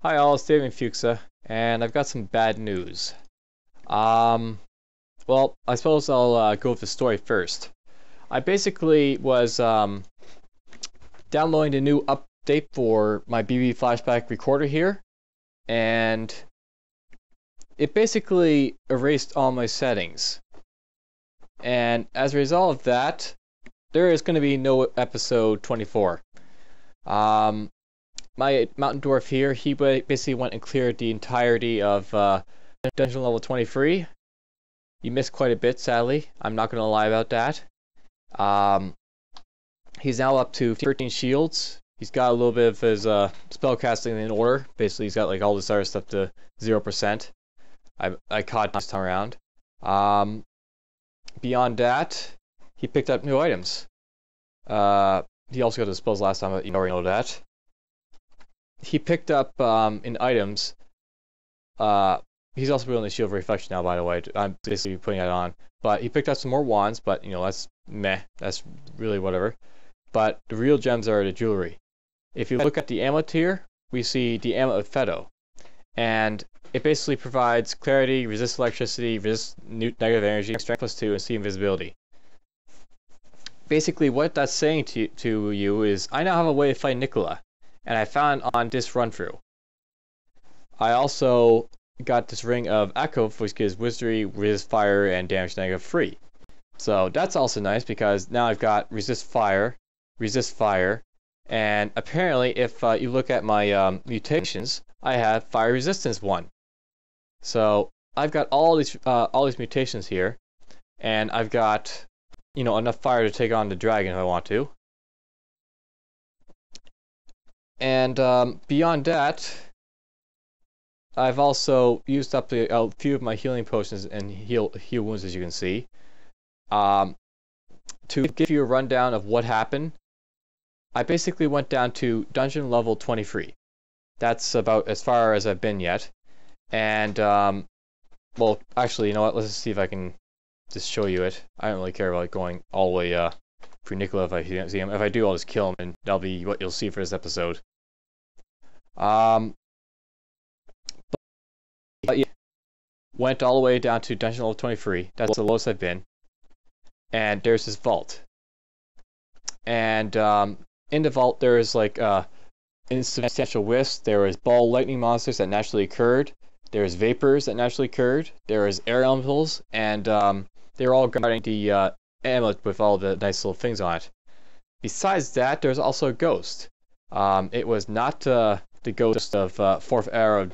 Hi all, it's David Fuchsa, and I've got some bad news. Well, I suppose I'll go with the story first. I basically was downloading a new update for my BB flashback recorder here, and it basically erased all my settings. And as a result of that, there is going to be no episode 24. My Mountain Dwarf here, he basically went and cleared the entirety of dungeon level 23. You missed quite a bit, sadly. I'm not going to lie about that. He's now up to 13 shields. He's got a little bit of his spellcasting in order. Basically, he's got like all this other stuff to 0%. I caught this time around. Beyond that, he picked up new items. He also got the spells last time, but you already know that. He picked up in items. He's also building the shield of reflection now, by the way. I'm basically putting that on. But he picked up some more wands, but you know, that's meh. That's really whatever. But the real gems are the jewelry. If you look at the amulet here, we see the amulet of Fedhas. And it basically provides clarity, resists electricity, resists negative energy, strength +2, and see invisibility. Basically, what that's saying to you is, I now have a way to fight Nicola. And I found on this run through. I also got this ring of Echo, which gives wizardry, resist fire, and damage negative free. So that's also nice because now I've got resist fire, and apparently if you look at my mutations, I have fire resistance 1. So I've got all these mutations here, and I've got enough fire to take on the dragon if I want to. And beyond that, I've also used up a few of my healing potions and heal wounds, as you can see. To give you a rundown of what happened, I basically went down to dungeon level 23. That's about as far as I've been yet. And, well, actually, you know what? Let's just see if I can just show you it. I don't really care about going all the way for Nicola if I see him. If I do, I'll just kill him, and that'll be what you'll see for this episode. But yeah, went all the way down to dungeon level 23. That's the lowest I've been. And there's this vault. And in the vault, there is like insubstantial wisps. There is ball lightning monsters that naturally occurred. There is vapors that naturally occurred. There is air elementals, and they're all guarding the amulet with all the nice little things on it. Besides that, there's also a ghost. It was not the ghost of fourth era of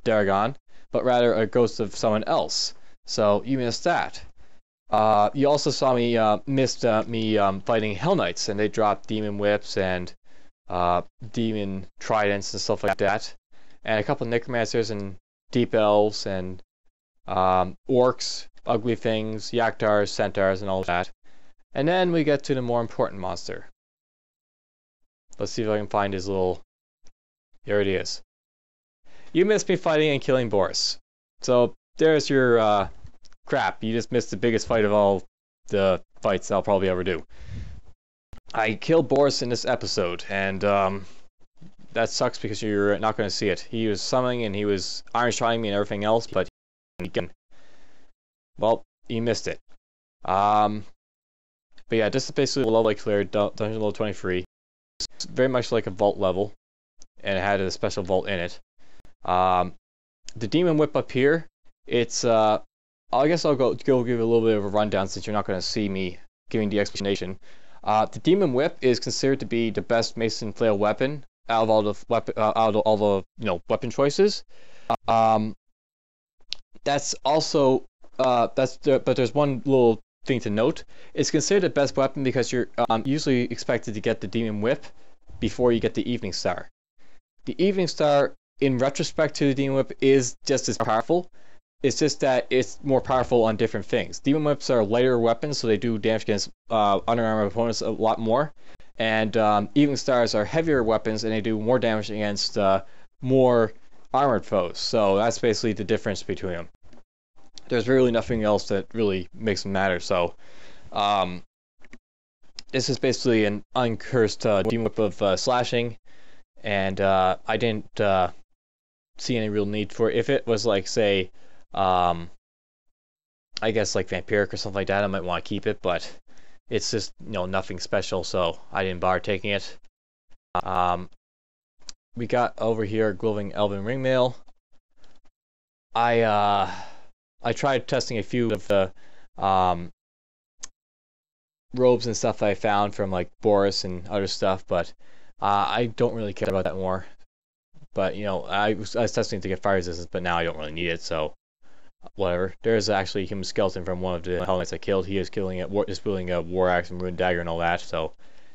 Daragon, but rather a ghost of someone else. So you missed that. You also saw me missed me fighting Hell Knights, and they dropped demon whips and demon tridents and stuff like that, and a couple of necromancers and deep elves and orcs, ugly things, yaktars, centaurs, and all that. And then we get to the more important monster. Let's see if I can find his little... Here it is. You missed me fighting and killing Boris. So there's your crap. You just missed the biggest fight of all the fights I'll probably ever do. I killed Boris in this episode, and that sucks because you're not going to see it. He was summoning and he was iron shining me and everything else, but well, you missed it. But yeah, this is basically a level I cleared, dungeon level 23. It's very much like a vault level, and it had a special vault in it. The demon whip up here, it's I guess I'll go give a little bit of a rundown since you're not going to see me giving the explanation. The demon whip is considered to be the best mason flail weapon out of all the weapon choices. That's also but there's one little thing to note. It's considered the best weapon because you're usually expected to get the demon whip before you get the evening star. The evening star, in retrospect to the demon whip, is just as powerful. It's just that it's more powerful on different things. Demon whips are lighter weapons, so they do damage against unarmored opponents a lot more. And evening stars are heavier weapons, and they do more damage against more armored foes. So that's basically the difference between them. There's really nothing else that really makes them matter. So this is basically an uncursed demon whip of slashing, and I didn't see any real need for it. If it was like, say, I guess like vampiric or something like that, I might want to keep it, but it's just, you know, nothing special, so I didn't bother taking it. We got over here glowing elven ringmail. I tried testing a few of the robes and stuff I found from like Boris and other stuff, but I don't really care about that more. But you know, I was testing to get fire resistance, but now I don't really need it, so whatever. There's actually a human skeleton from one of the Hell Knights I killed. He is killing it, just building a war axe and rune dagger and all that, so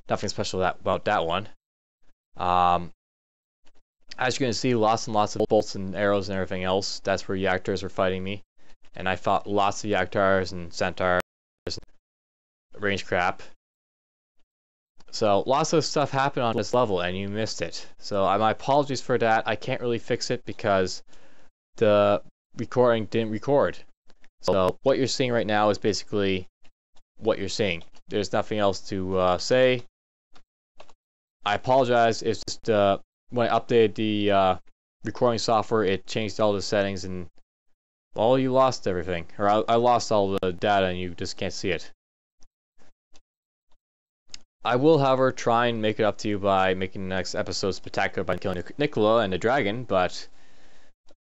nothing special about that one. As you're going to see, lots and lots of bolts and arrows and everything else. That's where Yaktars were fighting me. And I fought lots of Yaktars and Centaurs, range crap. So lots of stuff happened on this level and you missed it. So my apologies for that. I can't really fix it because the recording didn't record. So what you're seeing right now is basically what you're seeing. There's nothing else to say. I apologize. It's just when I updated the recording software, it changed all the settings and, well, you lost everything. Or I lost all the data and you just can't see it. I will, however, try and make it up to you by making the next episode spectacular by killing Nicola and the dragon, but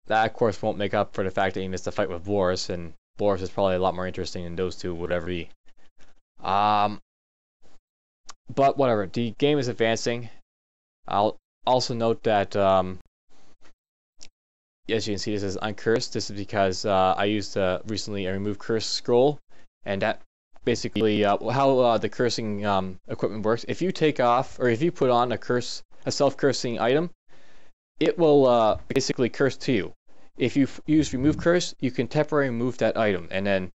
that, of course, won't make up for the fact that you missed a fight with Boris, and Boris is probably a lot more interesting than those two would ever be. But whatever, the game is advancing. I'll also note that, as you can see, this is uncursed. This is because I used recently a remove curse scroll, and that basically how the cursing equipment works. If you take off, or if you put on a self-cursing item, it will basically curse to you. If you use remove curse, you can temporarily remove that item, and then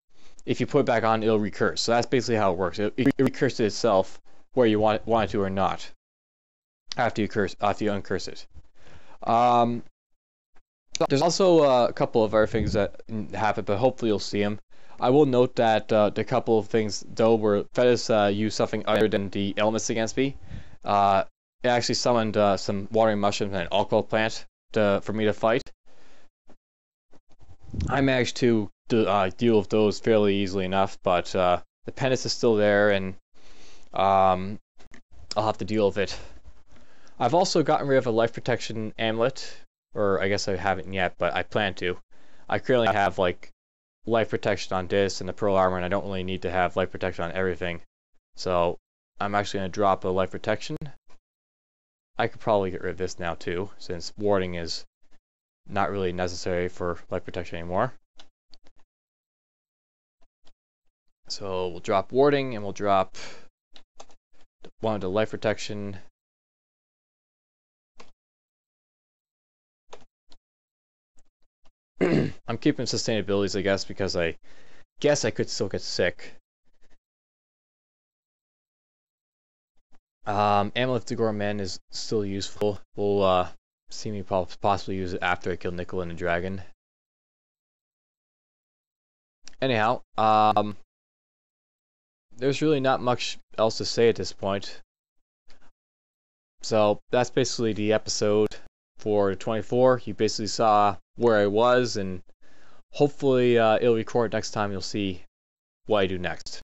if you put it back on, it'll recurse. So that's basically how it works. It recurses itself where you want it to or not after you uncurse it. There's also a couple of other things that happen, but hopefully you'll see them. I will note that the couple of things, though, where Fedhas used something other than the elements against me. It actually summoned some watering mushrooms and an alcohol plant for me to fight. I managed to deal with those fairly easily enough, but the penance is still there, and I'll have to deal with it. I've also gotten rid of a life protection amulet, or I guess I haven't yet, but I plan to. I currently have like life protection on this and the pearl armor, and I don't really need to have life protection on everything. So I'm actually going to drop a life protection. I could probably get rid of this now too, since warding is not really necessary for life protection anymore. So we'll drop warding and we'll drop one of the life protection. I'm keeping sustainabilities, I guess, because I guess I could still get sick. Amulet to Gourmand is still useful. We'll see me possibly use it after I kill Nicola and the dragon. Anyhow, there's really not much else to say at this point. So that's basically the episode for 24. You basically saw where I was, and hopefully it'll record next time. You'll see what I do next.